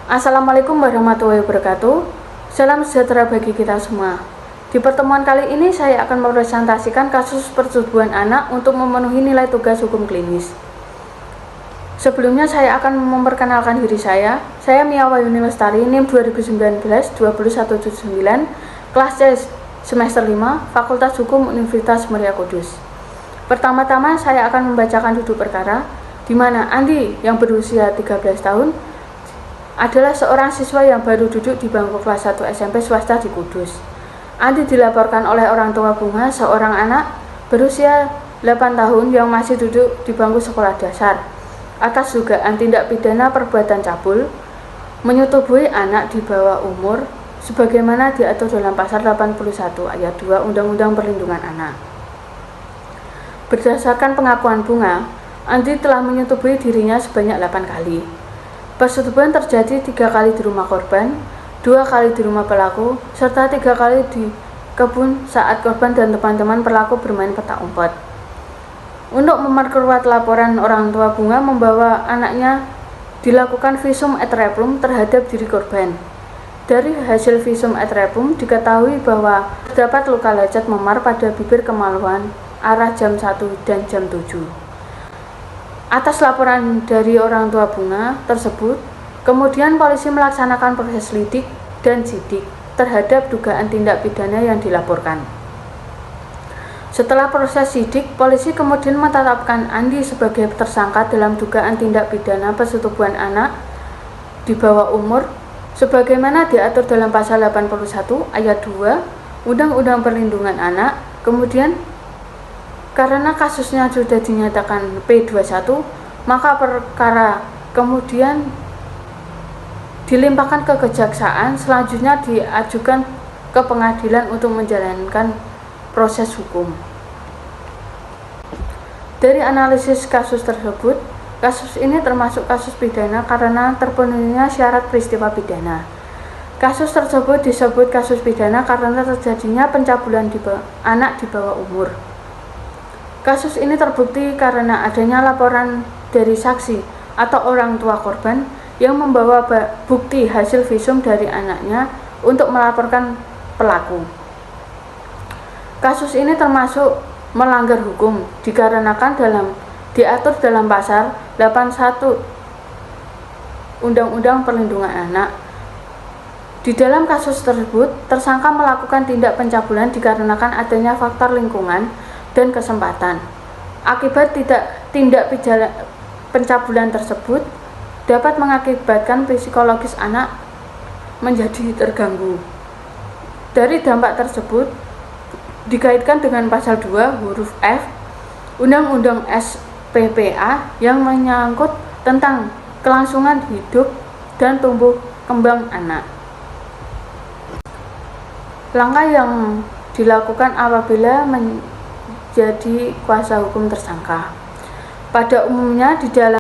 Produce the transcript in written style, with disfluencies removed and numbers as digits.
Assalamualaikum warahmatullahi wabarakatuh. Salam sejahtera bagi kita semua. Di pertemuan kali ini saya akan mempresentasikan kasus persetubuhan anak untuk memenuhi nilai tugas hukum klinis. Sebelumnya saya akan memperkenalkan diri saya. Saya Mia Wayuni Lestari, NIM 2019-20179, kelas C semester 5, Fakultas Hukum Universitas Muria Kudus. Pertama-tama saya akan membacakan duduk perkara, di mana Andi yang berusia 13 tahun adalah seorang siswa yang baru duduk di bangku kelas 1 SMP swasta di Kudus. Andi dilaporkan oleh orang tua Bunga, seorang anak berusia 8 tahun yang masih duduk di bangku sekolah dasar, atas dugaan tindak pidana perbuatan cabul, menyetubuhi anak di bawah umur, sebagaimana diatur dalam pasal 81 ayat 2 Undang-Undang Perlindungan Anak. Berdasarkan pengakuan Bunga, Andi telah menyetubuhi dirinya sebanyak 8 kali. Persetubuhan terjadi 3 kali di rumah korban, 2 kali di rumah pelaku, serta 3 kali di kebun saat korban dan teman-teman pelaku bermain petak umpet. Untuk memperkuat laporan orang tua Bunga membawa anaknya dilakukan visum et repertum terhadap diri korban. Dari hasil visum et repertum diketahui bahwa terdapat luka lecet memar pada bibir kemaluan arah jam 1 dan jam 7. Atas laporan dari orang tua Bunga tersebut, kemudian polisi melaksanakan proses lidik dan sidik terhadap dugaan tindak pidana yang dilaporkan. Setelah proses sidik, polisi kemudian menetapkan Andi sebagai tersangka dalam dugaan tindak pidana persetubuhan anak di bawah umur, sebagaimana diatur dalam pasal 81 ayat 2 Undang-Undang Perlindungan Anak. Kemudian karena kasusnya sudah dinyatakan P21, maka perkara kemudian dilimpahkan ke kejaksaan, selanjutnya diajukan ke pengadilan untuk menjalankan proses hukum. Dari analisis kasus tersebut, kasus ini termasuk kasus pidana karena terpenuhinya syarat peristiwa pidana. Kasus tersebut disebut kasus pidana karena terjadinya pencabulan anak di bawah umur. Kasus ini terbukti karena adanya laporan dari saksi atau orang tua korban yang membawa bukti hasil visum dari anaknya untuk melaporkan pelaku. Kasus ini termasuk melanggar hukum dikarenakan diatur dalam pasal 81 Undang-Undang Perlindungan Anak. Di dalam kasus tersebut, tersangka melakukan tindak pencabulan dikarenakan adanya faktor lingkungan dan kesempatan. Akibat tindak pidana pencabulan tersebut dapat mengakibatkan psikologis anak menjadi terganggu. Dari dampak tersebut dikaitkan dengan pasal 2 huruf F Undang-Undang SPPA yang menyangkut tentang kelangsungan hidup dan tumbuh kembang anak. Langkah yang dilakukan apabila jadi kuasa hukum tersangka. Pada umumnya di dalam